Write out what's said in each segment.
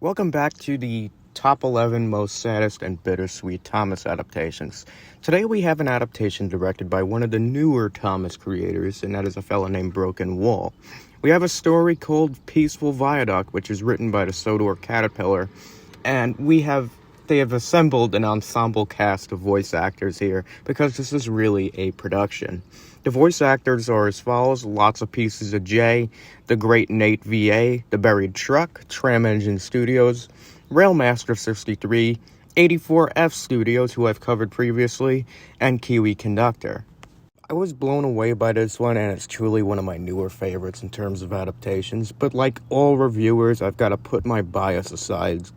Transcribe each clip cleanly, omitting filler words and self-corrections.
Welcome back to the Top 11 Most Saddest and Bittersweet Thomas Adaptations. Today we have an adaptation directed by one of the newer Thomas creators, and that is a fellow named Broken Wall. We have a story called Peaceful Viaduct, which is written by the Sodor Caterpillar, and they have assembled an ensemble cast of voice actors here because this is really a production. The voice actors are as follows: Lots of Pieces of J, The Great Nate VA, The Buried Truck, Tram Engine Studios, Railmaster 63, 84F Studios, who I've covered previously, and Kiwi Conductor. I was blown away by this one, and it's truly one of my newer favorites in terms of adaptations, but like all reviewers, I've got to put my bias aside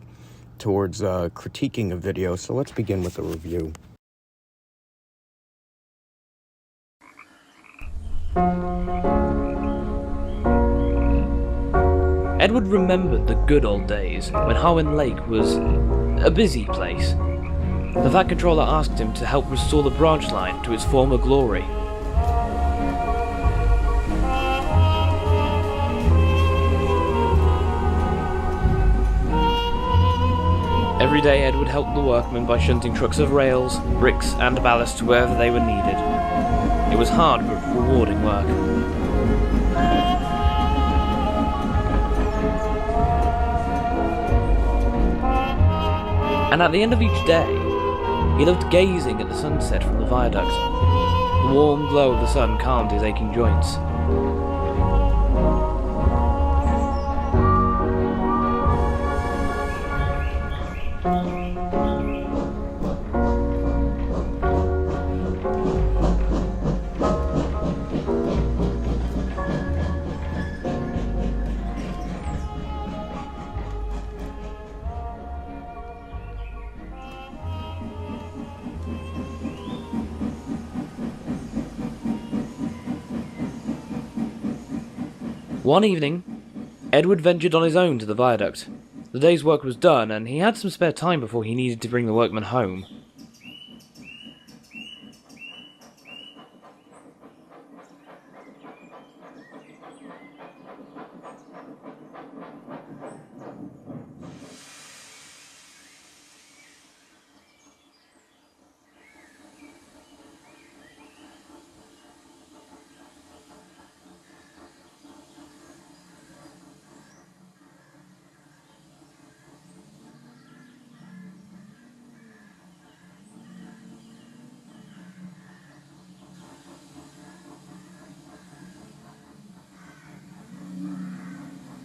towards critiquing a video, so let's begin with the review. Edward remembered the good old days when Harwin Lake was a busy place. The VAT controller asked him to help restore the branch line to its former glory. Every day Ed would help the workmen by shunting trucks of rails, bricks and ballast to wherever they were needed. It was hard but rewarding work. And at the end of each day, he loved gazing at the sunset from the viaduct. The warm glow of the sun calmed his aching joints. One evening, Edward ventured on his own to the viaduct. The day's work was done, and he had some spare time before he needed to bring the workmen home.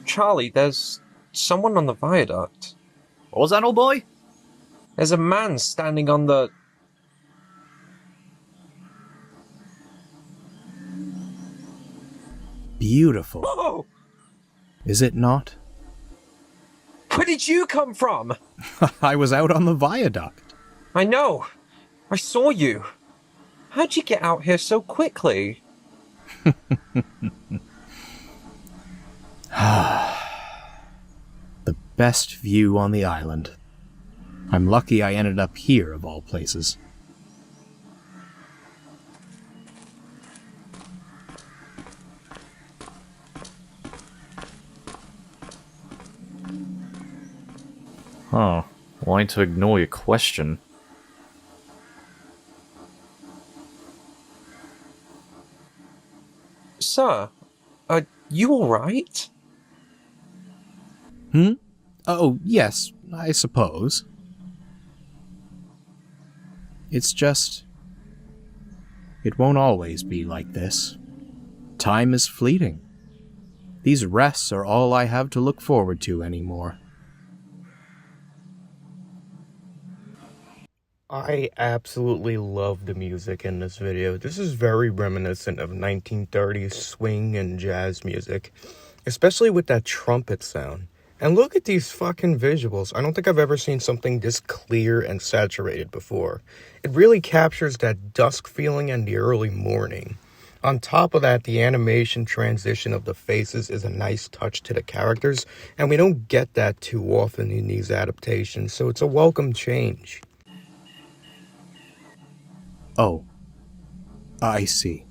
Charlie, there's someone on the viaduct. What was that, old boy? There's a man standing on the... Beautiful. Whoa! Is it not? Where did you come from? I was out on the viaduct. I know. I saw you. How'd you get out here so quickly? The best view on the island. I'm lucky I ended up here, of all places. Huh. Wanting to ignore your question. Sir, are you alright? Oh, yes, I suppose. It's just... it won't always be like this. Time is fleeting. These rests are all I have to look forward to anymore. I absolutely love the music in this video. This is very reminiscent of 1930s swing and jazz music, especially with that trumpet sound. And look at these fucking visuals. I don't think I've ever seen something this clear and saturated before. It really captures that dusk feeling and the early morning. On top of that, the animation transition of the faces is a nice touch to the characters, and we don't get that too often in these adaptations, so it's a welcome change. Oh, I see.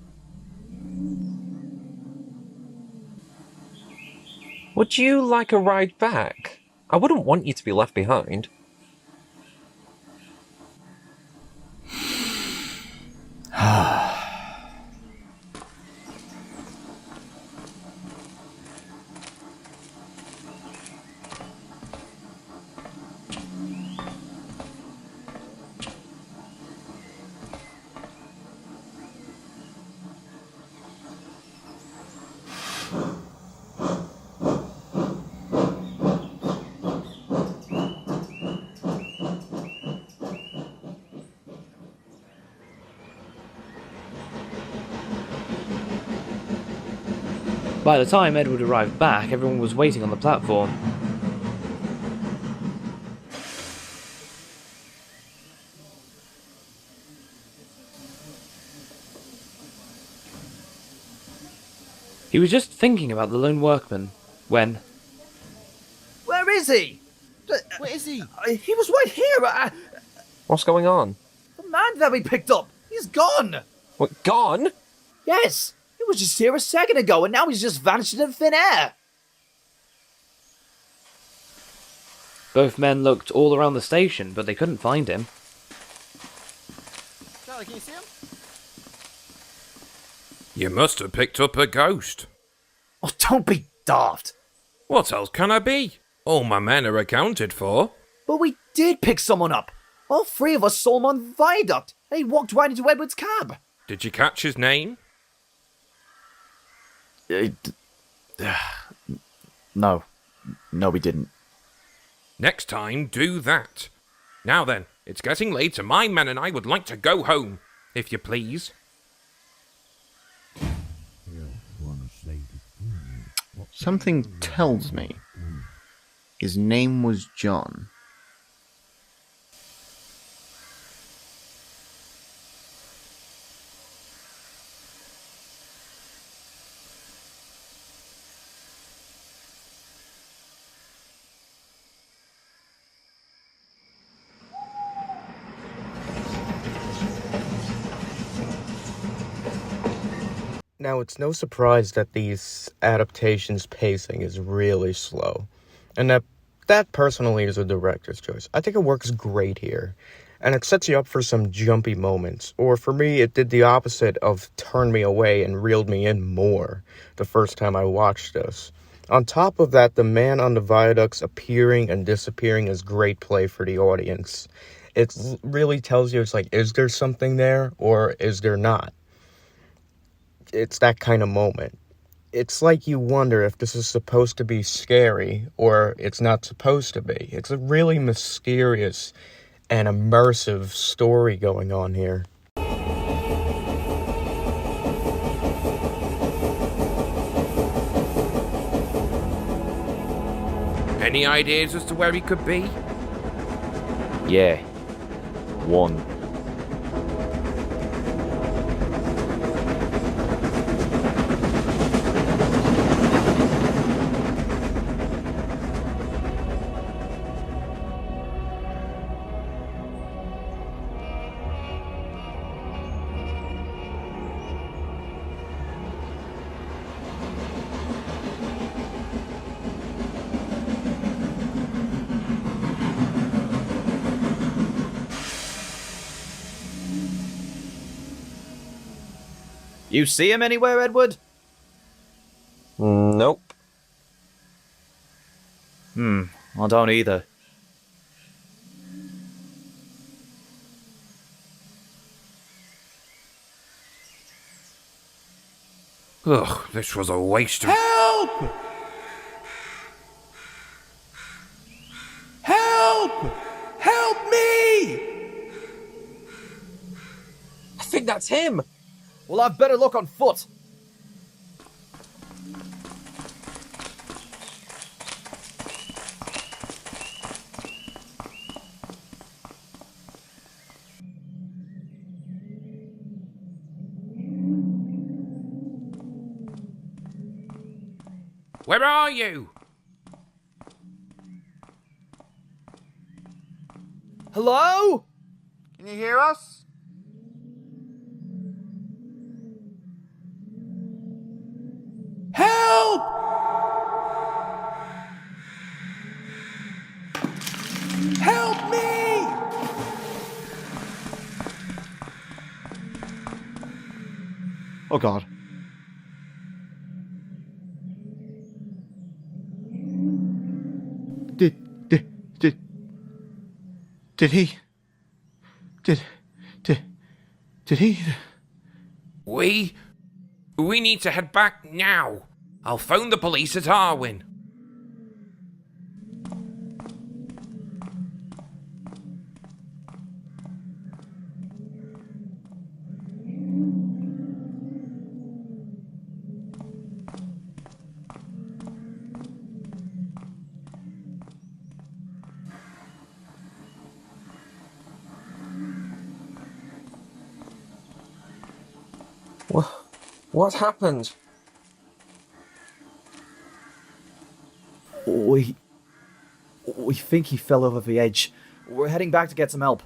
Would you like a ride back? I wouldn't want you to be left behind. By the time Edward arrived back, everyone was waiting on the platform. He was just thinking about the lone workman when... Where is he? Where is he? He was right here. What's going on? The man that we picked up. He's gone. What, gone? Yes. He was just here a second ago, and now he's just vanished into thin air. Both men looked all around the station, but they couldn't find him. Charlie, can you see him? You must have picked up a ghost. Oh, don't be daft. What else can I be? All my men are accounted for. But we did pick someone up. All three of us saw him on Viaduct, and he walked right into Edward's cab. Did you catch his name? No. No, we didn't. Next time, do that. Now then, it's getting late and my men and I would like to go home, if you please. Something tells me his name was John. Now, it's no surprise that these adaptations pacing is really slow, and that personally is a director's choice. I think it works great here, and it sets you up for some jumpy moments, or for me, it did the opposite of turn me away and reeled me in more the first time I watched this. On top of that, the man on the viaducts appearing and disappearing is great play for the audience. It really tells you, it's like, is there something there, or is there not? It's that kind of moment. It's like you wonder if this is supposed to be scary or it's not supposed to be. It's a really mysterious and immersive story going on here. Any ideas as to where he could be? Yeah. One. You see him anywhere, Edward? Nope. I don't either. Ugh, this was a waste of... Help! Help! Help me! I think that's him. Well, I've better look on foot. Where are you? Hello? Can you hear us? Help! Oh god. Did did he? Did he? We need to head back now. I'll phone the police at Arwin. What happened? We think he fell over the edge. We're heading back to get some help.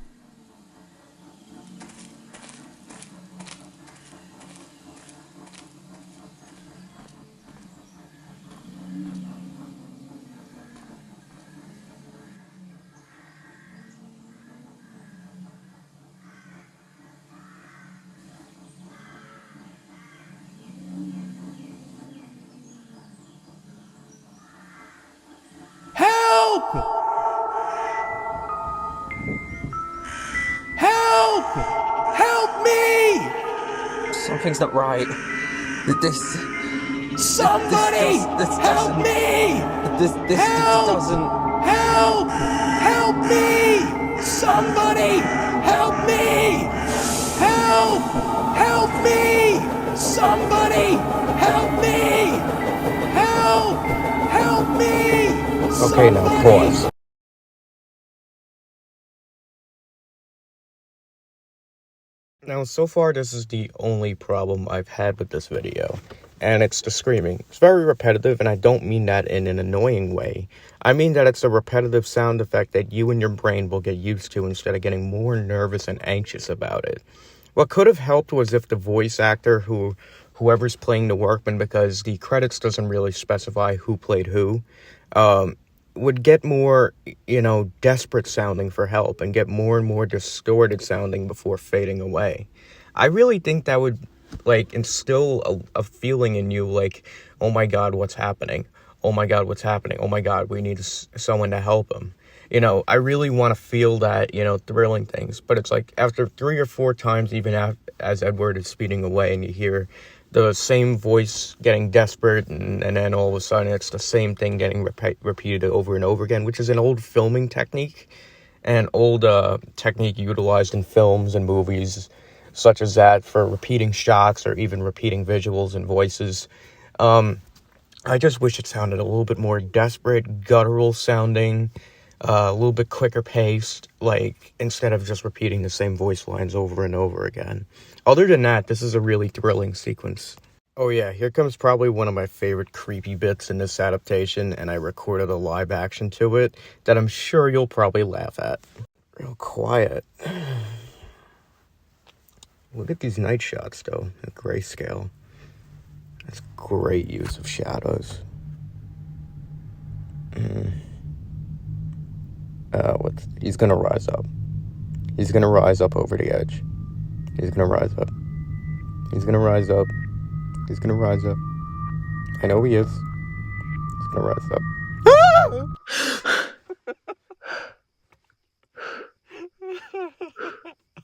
Help! Help! Help me! Something's not right. This Somebody! Help me! Help! doesn't. Help! Help me! Somebody! Help me! Help! Help me! Somebody! Help me! Help! Help me! Okay, now pause. Now, so far, this is the only problem I've had with this video, and it's the screaming. It's very repetitive, and I don't mean that in an annoying way. I mean that it's a repetitive sound effect that you and your brain will get used to instead of getting more nervous and anxious about it. What could have helped was if the voice actor, whoever's playing the workman, because the credits doesn't really specify who played who, would get more, desperate sounding for help and get more and more distorted sounding before fading away. I really think that would, instill a feeling in you like, oh my god, what's happening? Oh my god, what's happening? Oh my god, we need someone to help him. I really want to feel that, thrilling things. But it's like after 3 or 4 times, even as Edward is speeding away and you hear the same voice getting desperate, and then all of a sudden it's the same thing getting repeated over and over again, which is an old filming technique, an old technique utilized in films and movies such as that for repeating shots or even repeating visuals and voices. I just wish it sounded a little bit more desperate, guttural sounding, a little bit quicker paced, instead of just repeating the same voice lines over and over again. Other than that, this is a really thrilling sequence. Oh yeah, here comes probably one of my favorite creepy bits in this adaptation, and I recorded a live action to it that I'm sure you'll probably laugh at. Real quiet. Look at these night shots, though, at grayscale. That's great use of shadows. He's gonna rise up. He's gonna rise up over the edge. He's gonna rise up. He's gonna rise up. He's gonna rise up. I know he is. He's gonna rise up.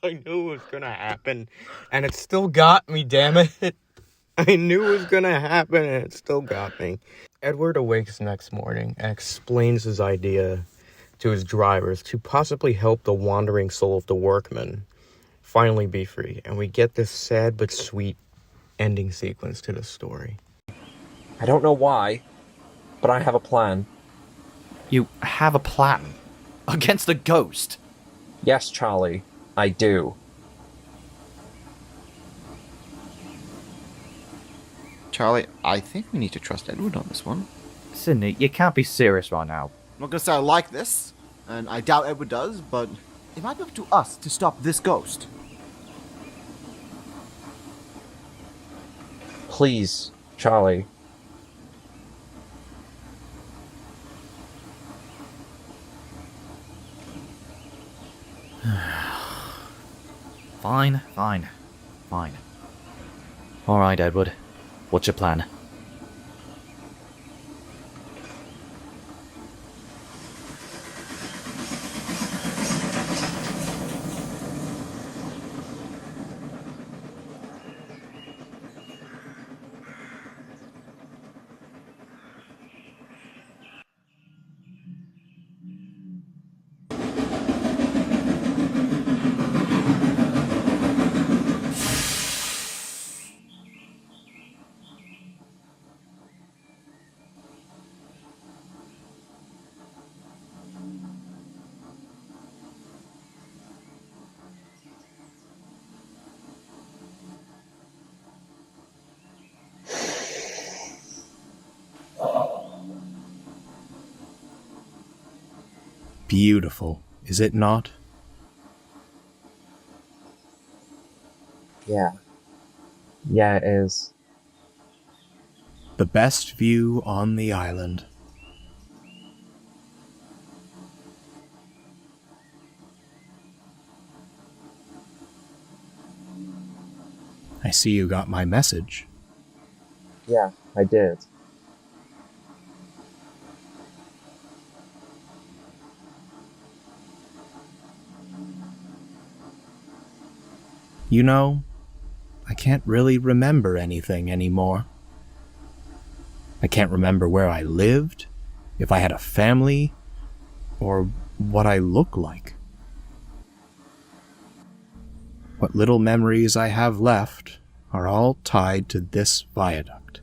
I knew it was gonna happen, and it still got me, damn it. I knew it was gonna happen, and it still got me. Edward awakes next morning and explains his idea to his drivers to possibly help the wandering soul of the workman finally be free, and we get this sad but sweet ending sequence to the story. I don't know why, but I have a plan. You have a plan? Against a ghost? Yes, Charlie, I do. Charlie, I think we need to trust Edward on this one. Sydney, you can't be serious right now. I'm not gonna say I like this, and I doubt Edward does, but it might be up to us to stop this ghost. Please, Charlie. Fine. Alright, Edward. What's your plan? Beautiful, is it not? Yeah. Yeah, it is. The best view on the island. I see you got my message. Yeah, I did. You know, I can't really remember anything anymore. I can't remember where I lived, if I had a family, or what I look like. What little memories I have left are all tied to this viaduct.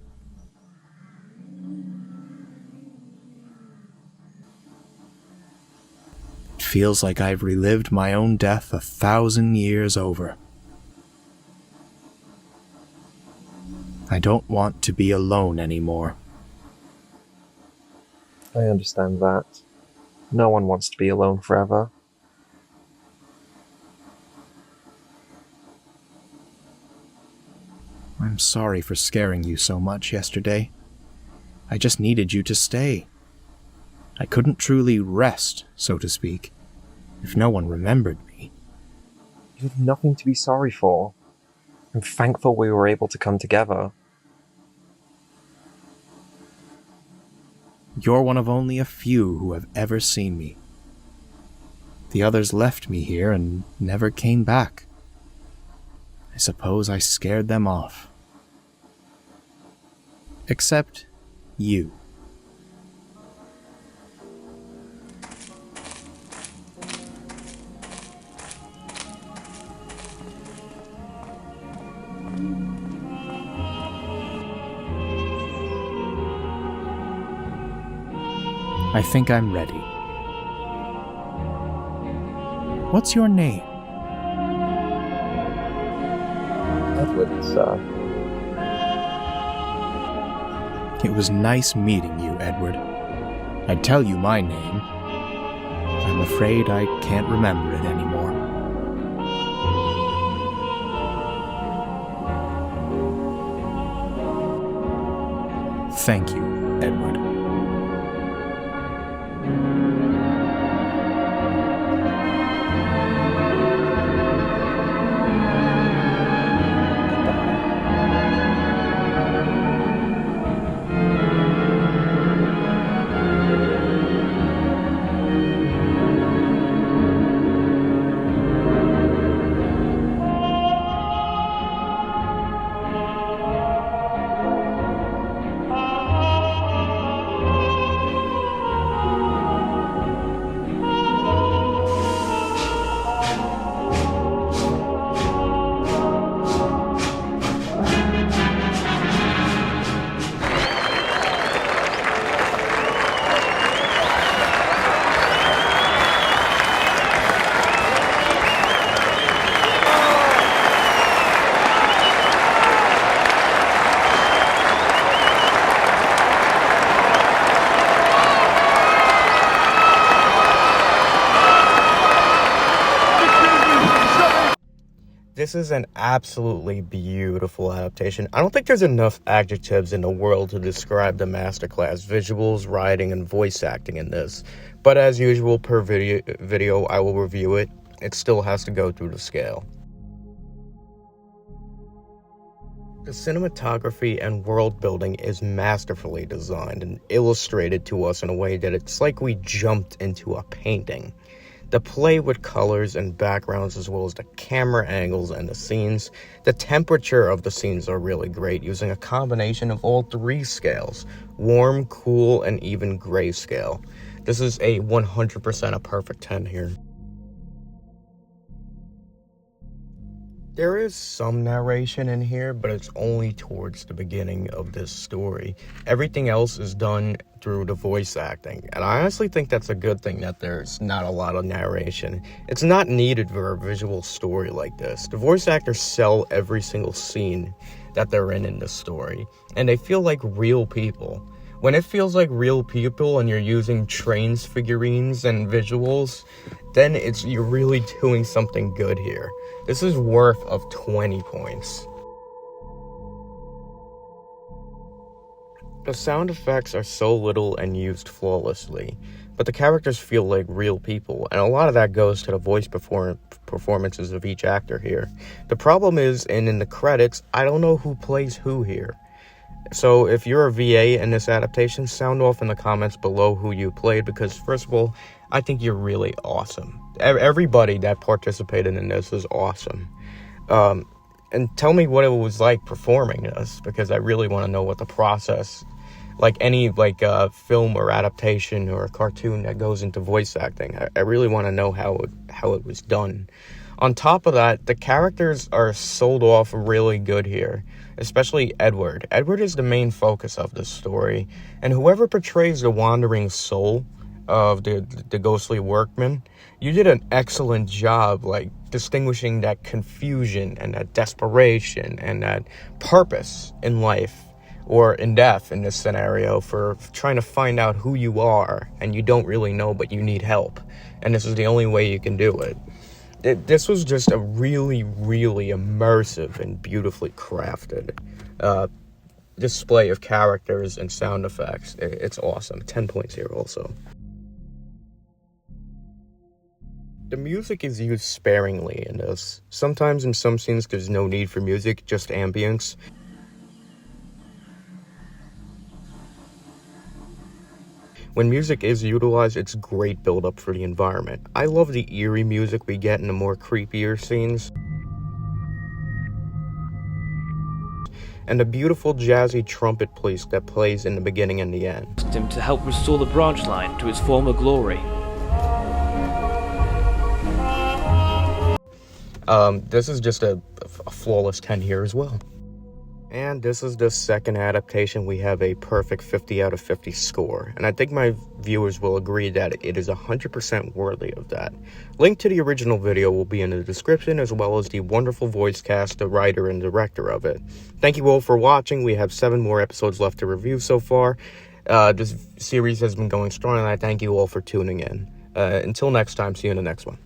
It feels like I've relived my own death 1,000 years over. I don't want to be alone anymore. I understand that. No one wants to be alone forever. I'm sorry for scaring you so much yesterday. I just needed you to stay. I couldn't truly rest, so to speak, if no one remembered me. You have nothing to be sorry for. I'm thankful we were able to come together. You're one of only a few who have ever seen me. The others left me here and never came back. I suppose I scared them off. Except you. I think I'm ready. What's your name? Edward, sir. It was nice meeting you, Edward. I'd tell you my name. I'm afraid I can't remember it anymore. Thank you, Edward. This is an absolutely beautiful adaptation. I don't think there's enough adjectives in the world to describe the masterclass visuals, writing, and voice acting in this. But as usual, per video, I will review it. It still has to go through the scale. The cinematography and world building is masterfully designed and illustrated to us in a way that it's like we jumped into a painting. The play with colors and backgrounds, as well as the camera angles and the scenes. The temperature of the scenes are really great, using a combination of all three scales: warm, cool, and even grayscale. This is a 100% a perfect 10 here. There is some narration in here, but it's only towards the beginning of this story. Everything else is done through the voice acting, and I honestly think that's a good thing that there's not a lot of narration. It's not needed for a visual story like this. The voice actors sell every single scene that they're in this story, and they feel like real people. When it feels like real people and you're using trains, figurines, and visuals, then you're really doing something good here. This is worth of 20 points. The sound effects are so little and used flawlessly, but the characters feel like real people, and a lot of that goes to the voice performances of each actor here. The problem is, in the credits, I don't know who plays who here. So if you're a VA in this adaptation, sound off in the comments below who you played, because first of all, I think you're really awesome. Everybody that participated in this is awesome. And tell me what it was like performing this, because I really want to know what the process, like any film or adaptation or a cartoon that goes into voice acting. I really want to know how it was done. On top of that, the characters are sold off really good here, especially Edward. Edward is the main focus of this story, and whoever portrays the wandering soul of the ghostly workman, you did an excellent job, like, distinguishing that confusion and that desperation and that purpose in life or in death in this scenario, for trying to find out who you are and you don't really know, but you need help, and this is the only way you can do it. This was just a really, really immersive and beautifully crafted display of characters and sound effects. It's awesome. 10 points here also. The music is used sparingly in this. Sometimes in some scenes there's no need for music, just ambience. When music is utilized, it's great build-up for the environment. I love the eerie music we get in the more creepier scenes, and the beautiful jazzy trumpet piece that plays in the beginning and the end. Asked him to help restore the branch line to its former glory. This is just a flawless 10 here as well. And this is the second adaptation. We have a perfect 50 out of 50 score, and I think my viewers will agree that it is 100% worthy of that. Link to the original video will be in the description, as well as the wonderful voice cast, the writer and director of it. Thank you all for watching. We have 7 more episodes left to review so far. This series has been going strong, and I thank you all for tuning in. Until next time, see you in the next one.